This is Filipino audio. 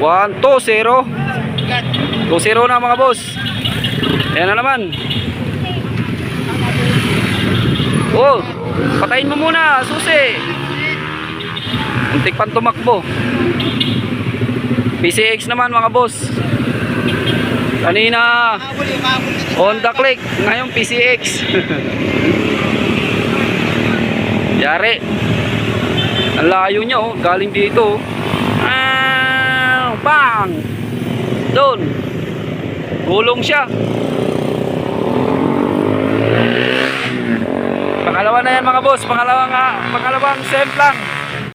1, 2, 0. 2-0 na mga boss. Ayan na naman. Oh, patayin mo muna, susi. Untik pang tumakbo. PCX naman mga boss. Kanina Honda Click, ngayon PCX. Yari. Ang layo niya oh, galing dito. Bang! Doon. Gulong siya. Pangalawa na yan mga boss, pangalawang semplang.